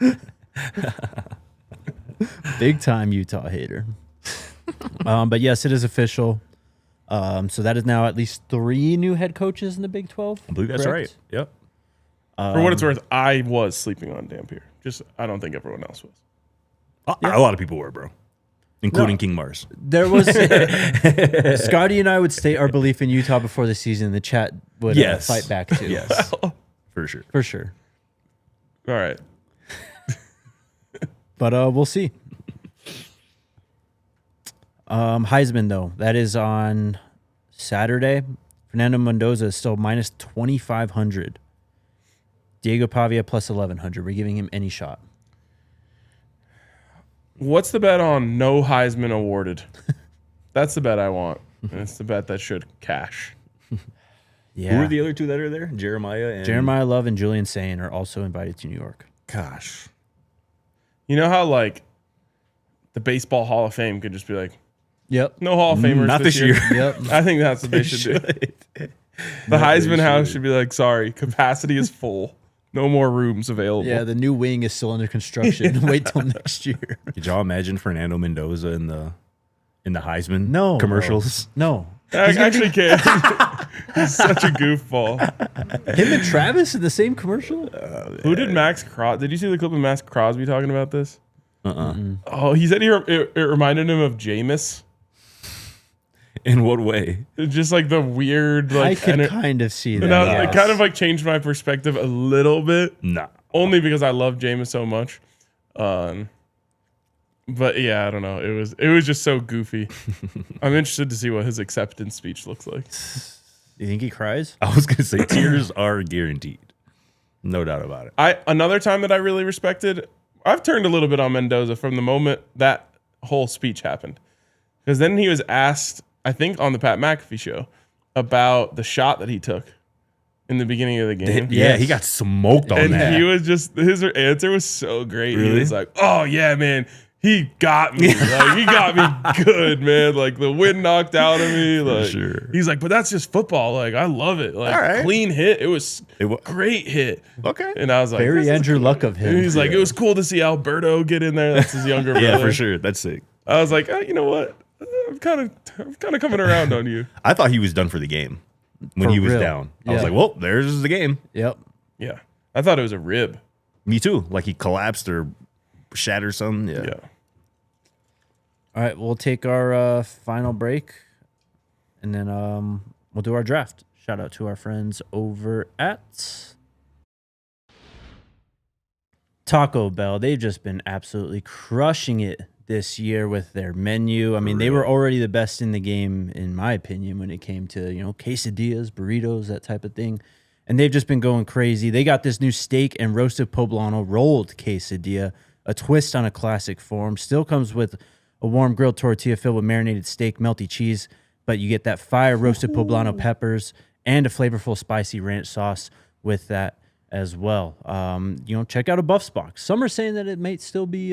Big time Utah hater. But yes, it is official. So that is now at least 3 new head coaches in the Big 12. I believe that's correct? right. Yep. For what it's worth, I was sleeping on Dampier. Just I don't think everyone else was. A lot of people were, bro, including King Mars. There was Scotty and I would state our belief in Utah before the season. The chat would fight back too. Yes, for sure. For sure. All right. But we'll see. Heisman, though, that is on Saturday. Fernando Mendoza is still minus 2,500. Diego Pavia plus 1,100. We're giving him any shot. What's the bet on no Heisman awarded? That's the bet I want. And it's the bet that should cash. Yeah. Who are the other two that are there? Jeremiah Love and Julian Sain are also invited to New York. Gosh. You know how like the Baseball Hall of Fame could just be like, Yep. no Hall of Famers Not this year. Yep. I think that's what they should do. The Heisman House should be like, sorry, capacity is full. No more rooms available. Yeah, the new wing is still under construction. Wait till next year. Could y'all imagine Fernando Mendoza in the Heisman No. commercials? No. I actually can't. He's such a goofball. Him and Travis in the same commercial? Who did Max Crosby? Did you see the clip of Max Crosby talking about this? Oh, he said it reminded him of Jameis. In what way? Just like the weird, like I could kind of see that. No, yes. it kind of like changed my perspective a little bit. Nah. Only because I love Jameis so much. But yeah, I don't know. It was just so goofy. I'm interested to see what his acceptance speech looks like. Do you think he cries? I was gonna say tears are guaranteed. No doubt about it. Another time that I really respected, I've turned a little bit on Mendoza from the moment that whole speech happened. Because then he was asked, I think on the Pat McAfee show, about the shot that he took in the beginning of the game. Yeah, he got smoked on And that. he was just, his answer was so great. Really? He was like, oh yeah, man, he got me. Like, he got me good, man. Like the wind knocked out of me. Like, sure. He's like, but that's just football. Like, I love it. Like, All right. clean hit. It was wa- great hit. Okay. And I was like, Very this is Andrew cool. Luck of him. And he's like, it was cool to see Alberto get in there. That's his younger brother. Yeah, for sure. That's sick. I was like, oh, you know what? I'm kind of coming around on you. I thought he was done for the game when For he was real. down. I was Yeah. like, well, there's the game. Yep. Yeah. I thought it was a rib. Me too. Like he collapsed or shattered something. Yeah. Yeah. All right, we'll take our final break, and then we'll do our draft. Shout out to our friends over at Taco Bell. They've just been absolutely crushing it this year with their menu. I mean, they were already the best in the game, in my opinion, when it came to, quesadillas, burritos, that type of thing. And they've just been going crazy. They got this new steak and roasted poblano rolled quesadilla, a twist on a classic form. Still comes with a warm grilled tortilla filled with marinated steak, melty cheese, but you get that fire roasted poblano peppers and a flavorful spicy ranch sauce with that as well. Check out a Buffs box. Some are saying that it might still be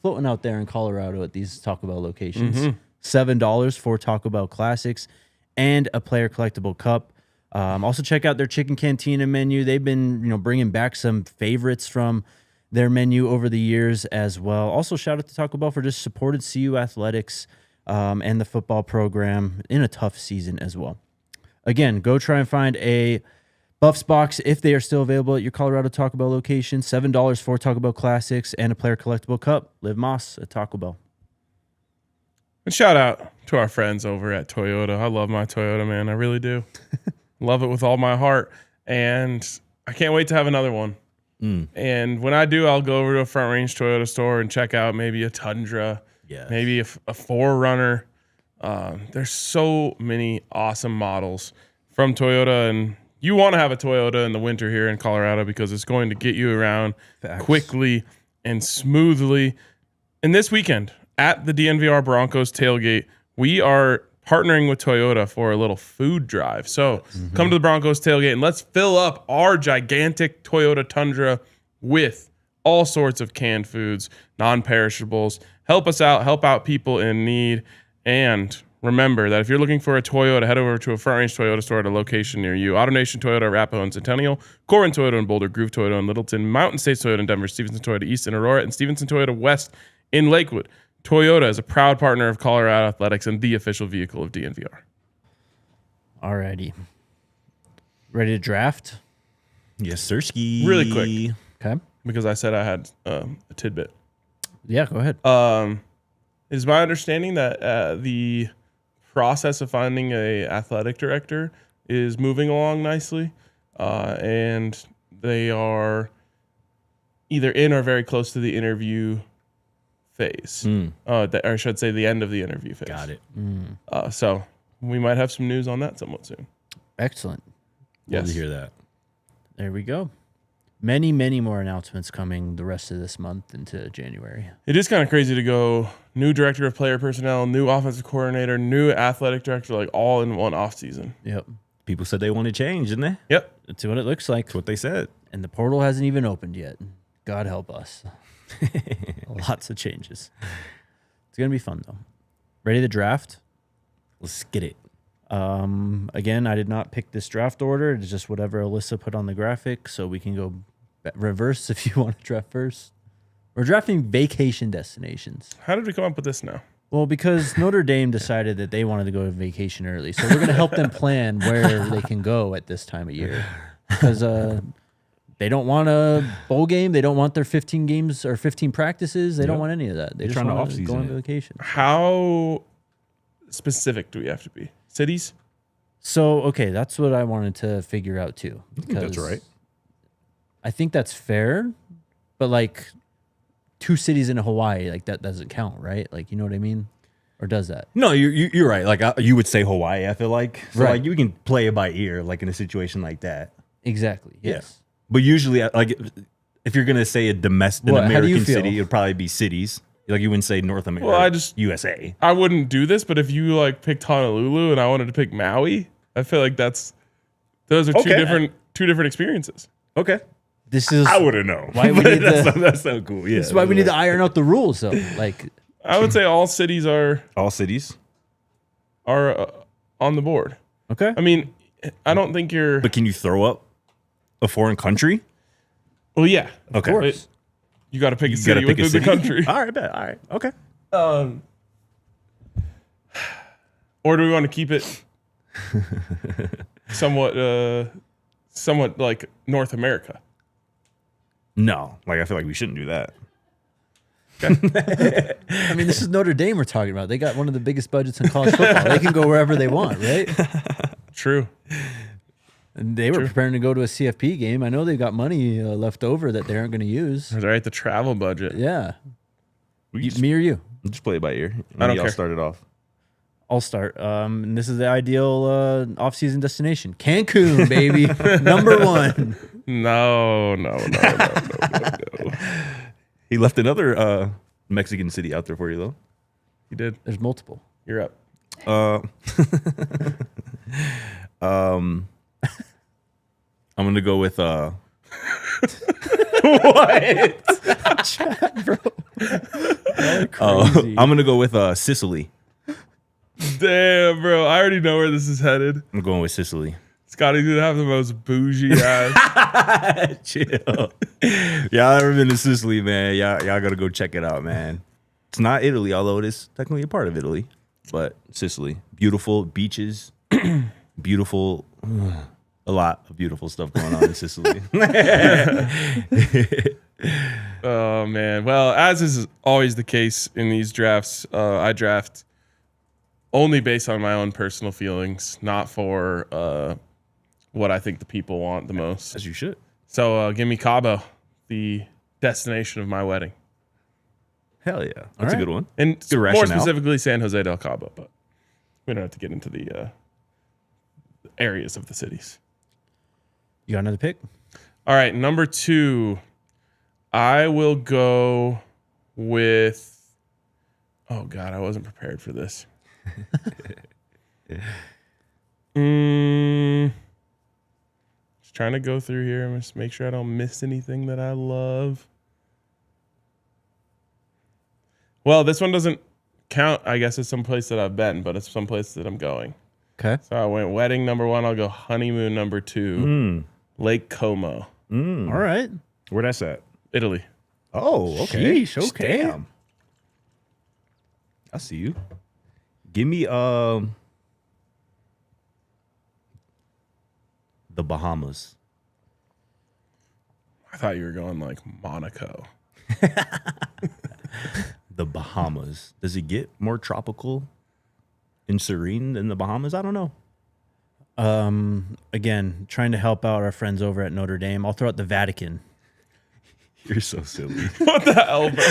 floating out there in Colorado at these Taco Bell locations. $7 for Taco Bell Classics and a player collectible cup. Also check out their chicken cantina menu. They've been, bringing back some favorites from their menu over the years as well. Also, shout out to Taco Bell for just supported CU athletics and the football program in a tough season as well. Again, go try and find a Buffs box if they are still available at your Colorado Taco Bell location. $7 for Taco Bell Classics and a player collectible cup. Liv Moss at Taco Bell. And shout out to our friends over at Toyota. I love my Toyota, man. I really do. Love it with all my heart. And I can't wait to have another one. And when I do, I'll go over to a Front Range Toyota store and check out maybe a Tundra, maybe a 4Runner. There's so many awesome models from Toyota, and you want to have a Toyota in the winter here in Colorado because it's going to get you around quickly and smoothly. And this weekend at the DNVR Broncos tailgate, we are partnering with Toyota for a little food drive. So come to the Broncos tailgate and let's fill up our gigantic Toyota Tundra with all sorts of canned foods, non-perishables. Help us out, help out people in need. And remember that if you're looking for a Toyota, head over to a Front Range Toyota store at a location near you. AutoNation Toyota, Arapahoe and Centennial, Corin Toyota in Boulder, Groove Toyota in Littleton, Mountain States Toyota in Denver, Stevenson Toyota East in Aurora, and Stevenson Toyota West in Lakewood. Toyota is a proud partner of Colorado Athletics and the official vehicle of DNVR. Alrighty. Ready to draft? Yes, sirski. Really quick. Okay. Because I said I had a tidbit. Yeah, go ahead. It's my understanding that the process of finding a athletic director is moving along nicely, and they are either in or very close to the interview phase. Or I should say the end of the interview phase. Got it. So we might have some news on that somewhat soon. Excellent. Love Yes. to hear that. There we go. Many, many more announcements coming the rest of this month into January. It is kind of crazy to go new director of player personnel, new offensive coordinator, new athletic director, like all in one offseason. Yep. People said they want to change, didn't they? Yep. That's what it looks like. That's what they said. And the portal hasn't even opened yet. God help us. Lots of changes. It's going to be fun, though. Ready to draft? Let's get it. Again, I did not pick this draft order. It's just whatever Alyssa put on the graphic, so we can go reverse if you want to draft first. We're drafting vacation destinations. How did we come up with this now? Well, because Notre Dame decided that they wanted to go to vacation early, so we're going to help them plan where they can go at this time of year. Because they don't want a bowl game, they don't want their 15 games or 15 practices. They don't want any of that. They just trying to want to go on off-season it. vacation. How specific do we have to be? Cities? So, okay, that's what I wanted to figure out too. I think that's right. I think that's fair, but like 2 cities in Hawaii, like that doesn't count, right? Like, you know what I mean? Or does that? No, you're right. Like you would say Hawaii, I feel like. So Right. like you can play it by ear, like in a situation like that. Exactly. Yes. But usually, like if you're gonna say an What, how do you American feel? city, it'd probably be cities. Like you wouldn't say North America. Well, I just- USA. I wouldn't do this, but if you like picked Honolulu and I wanted to pick Maui, I feel like those are two Okay. different experiences. Okay. This is I wouldn't know. Why we need that's so cool. Yeah. this is why we need to iron out the rules, though. Like, I would say all cities are all cities. on the board. okay, I mean, I don't think you're. But can you throw up a foreign country? Well, yeah, Okay. of course. you got to pick a You city gotta pick a within the city? country. All right, bet. All right. Okay. Or do we want to keep it somewhat like North America? No, like I feel like we shouldn't do that. I mean, this is Notre Dame we're talking about. They got one of the biggest budgets in college football. They can go wherever they want, right? True. And they were preparing to go to a CFP game. I know they've got money left over that they aren't going to use. All right, the travel budget. Yeah, We just, me or you? just play it by ear. I don't Maybe I'll care. start it off. I'll start. And this is the ideal off-season destination. Cancun, baby. Number 1. No. He left another Mexican city out there for you though. You did. There's multiple. You're up. I'm gonna go with Crazy. I'm gonna go with Sicily. Damn, bro. I already know where this is headed. I'm going with Sicily. Scotty's gonna have the most bougie ass. Chill. Y'all ever been to Sicily, man? Y'all gotta go check it out, man. It's not Italy, although it is technically a part of Italy, but Sicily. Beautiful beaches, beautiful, a lot of beautiful stuff going on in Sicily. Oh man. Well, as is always the case in these drafts, I draft only based on my own personal feelings, not for what I think the people want the most. As you should. So give me Cabo, the destination of my wedding, Hell yeah. That's a right. good one. and Good more rationale. specifically San Jose del Cabo. But we don't have to get into the areas of the cities. You got another pick? All right, number 2, I will go with. Oh God, I wasn't prepared for this. Just trying to go through here and just make sure I don't miss anything that I love. Well, this one doesn't count. I guess it's some place that I've been, but it's some place that I'm going. Okay. So I went wedding number 1. I'll go honeymoon number 2. Lake Como, All right. Where that's at? Italy. Oh, okay. Sheesh, okay. Damn. I see you. Give me the Bahamas. I thought you were going like Monaco. The Bahamas. Does it get more tropical and serene than the Bahamas? I don't know. Again, trying to help out our friends over at Notre Dame. I'll throw out the Vatican. You're so silly. What the hell, bro?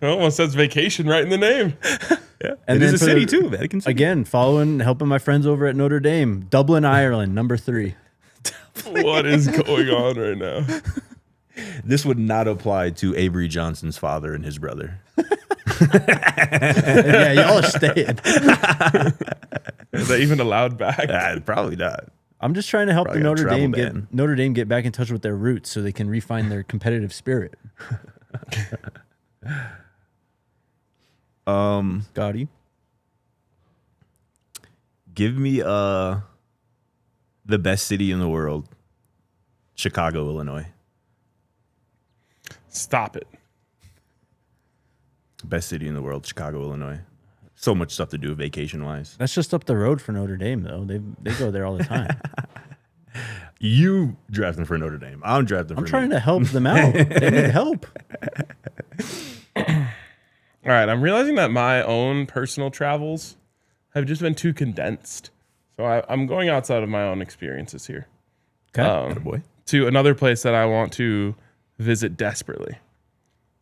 It almost says vacation right in the name. Yeah, And it then is a for city the- too. Vatican City. Again, helping my friends over at Notre Dame. Dublin, Ireland, number 3. What is going on right now? This would not apply to Avery Johnson's father and his brother. Yeah, y'all are staying. Is that even allowed back? Probably not. I'm just trying to help Probably the got a travel Notre ban. Dame get back in touch with their roots so they can refine their competitive spirit. Scotty. Give me the best city in the world. Chicago, Illinois. Stop it. Best city in the world, Chicago, Illinois. So much stuff to do vacation-wise. That's just up the road for Notre Dame, though. They go there all the time. You drafting for Notre Dame. I'm drafting for I'm trying to help them out. They need help. All right, I'm realizing that my own personal travels have just been too condensed. So I'm going outside of my own experiences here Okay. boy. to another place that I want to visit desperately.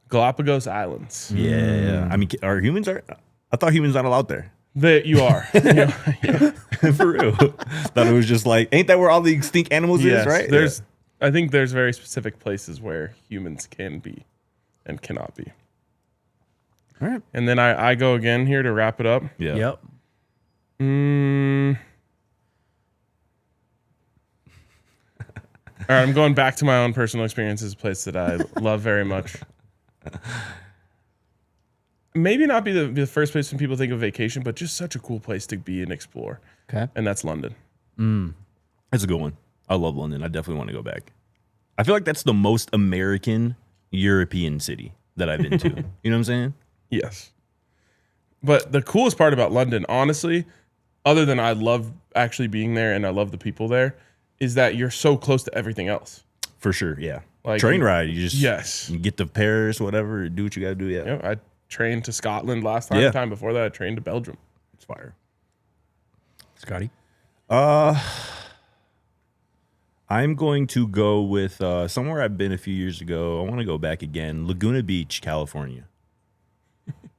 Galapagos Islands. Yeah. I mean, I thought humans not allowed there. That you are. For real. Thought it was just like, ain't that where all the extinct animals Yes, is, right? I think there's very specific places where humans can be and cannot be. All right. And then I go again here to wrap it up. Yeah. Yep. All right, I'm going back to my own personal experiences, a place that I love very much. Maybe not be the first place when people think of vacation, but just such a cool place to be and explore. Okay. And that's London. That's a good one. I love London. I definitely want to go back. I feel like that's the most American European city that I've been to. You know what I'm saying? Yes. But the coolest part about London, honestly, other than I love actually being there and I love the people there, is that you're so close to everything else. For sure, yeah. Like, train ride, you just Yes. you get to Paris, whatever, do what you got to do. Yeah, You know, I trained to Scotland last time. Yeah. The time before that, I trained to Belgium. it's fire. Scotty. I'm going to go with somewhere I've been a few years ago. I want to go back again. Laguna Beach, California.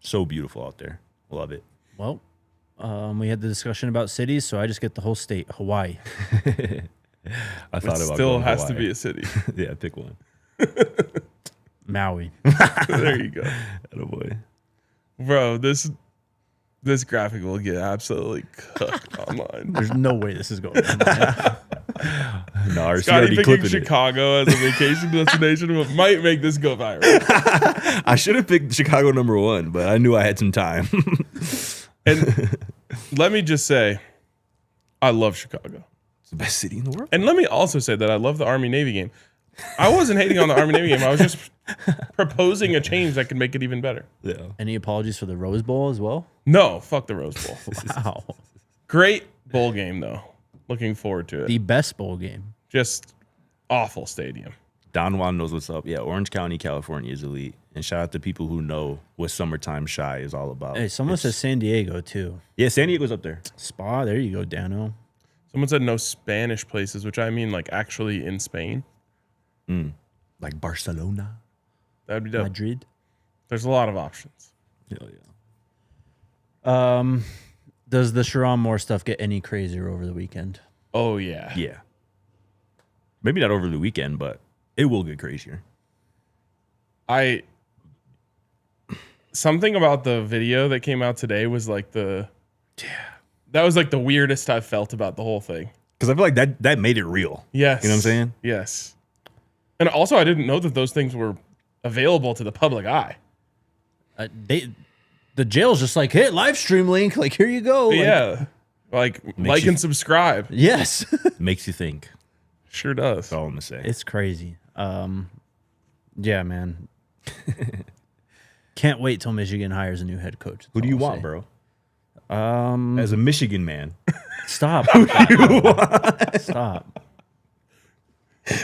So beautiful out there. Love it. Well, we had the discussion about cities, so I just get the whole state, Hawaii. I thought It about still going to has to Hawaii. be a city. Yeah, pick one. Maui. There you go. Attaboy. Bro, this graphic will get absolutely cooked online. There's no way this is going on. No, our Scotty CRD picking clipping it. Chicago as a vacation destination might make this go viral. I should have picked Chicago #1, but I knew I had some time. And let me just say, I love Chicago. It's the best city in the world. And let me also say that I love the Army-Navy game. I wasn't hating on the Army-Navy game. I was just proposing a change that could make it even better. Yeah. Any apologies for the Rose Bowl as well? No, fuck the Rose Bowl. Wow. Great bowl game, though. Looking forward to it. The best bowl game. Just awful stadium. Don Juan knows what's up. Yeah, Orange County, California is elite. And shout out to people who know what summertime shy is all about. Hey, someone says San Diego, too. Yeah, San Diego's up there. Spa, there you go, Dano. Someone said no Spanish places, which I mean like actually in Spain. Like Barcelona. That'd be dope. Madrid. There's a lot of options. Hell yeah. Does the Sharon Moore stuff get any crazier over the weekend? Oh, yeah. Yeah. Maybe not over the weekend, but it will get crazier. Something about the video that came out today was like that was like the weirdest I've felt about the whole thing. Because I feel like that made it real. Yes. You know what I'm saying? Yes. And also, I didn't know that those things were available to the public eye. The jail's just like, hey, live stream link. Like, here you go. Like, Yeah. Like you- and subscribe. Yes. Makes you think. Sure does. That's all I'm going to say. It's crazy. Yeah, man. Can't wait till Michigan hires a new head coach. Who do you want, bro? As a Michigan man. Stop. Stop.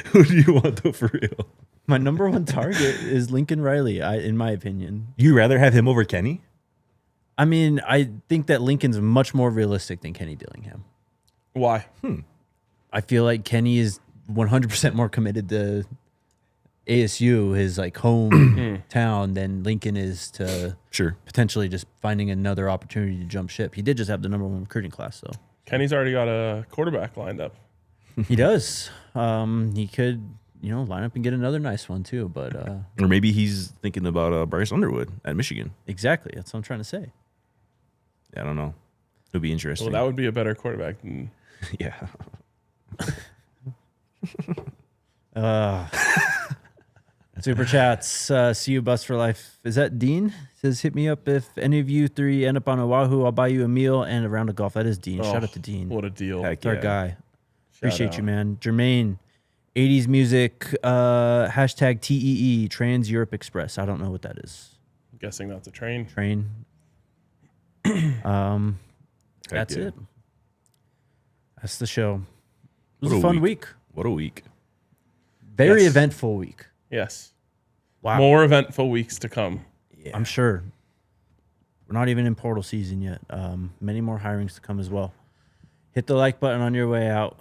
Who do you want though, for real? My number one target is Lincoln Riley, in my opinion. You rather have him over Kenny? I mean, I think that Lincoln's much more realistic than Kenny Dillingham. Why? I feel like Kenny is 100% more committed to ASU, his like hometown, than Lincoln is to potentially just finding another opportunity to jump ship. He did just have the number one recruiting class, though. Kenny's already got a quarterback lined up. He does. He could, line up and get another nice one too. But or maybe he's thinking about Bryce Underwood at Michigan. Exactly. That's what I'm trying to say. I don't know. It'll be interesting. Well, that would be a better quarterback than. Yeah. Super chats. See you, Buffs for life. Is that Dean? Says, hit me up if any of you three end up on Oahu. I'll buy you a meal and a round of golf. That is Dean. Shout out to Dean. What a deal. Heck yeah. Our guy. Appreciate you, man. Jermaine, 80s music, hashtag TEE, Trans Europe Express. I don't know what that is. I'm guessing that's a train. That's it. That's the show. It was a fun week. What a week. Very eventful week. Yes. Wow. More eventful weeks to come. Yeah. I'm sure. We're not even in portal season yet. Many more hirings to come as well. Hit the like button on your way out.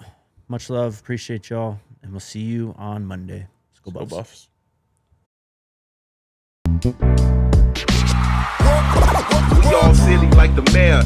Much love. Appreciate y'all. And we'll see you on Monday. Let's go Buffs. We all silly like the mayor.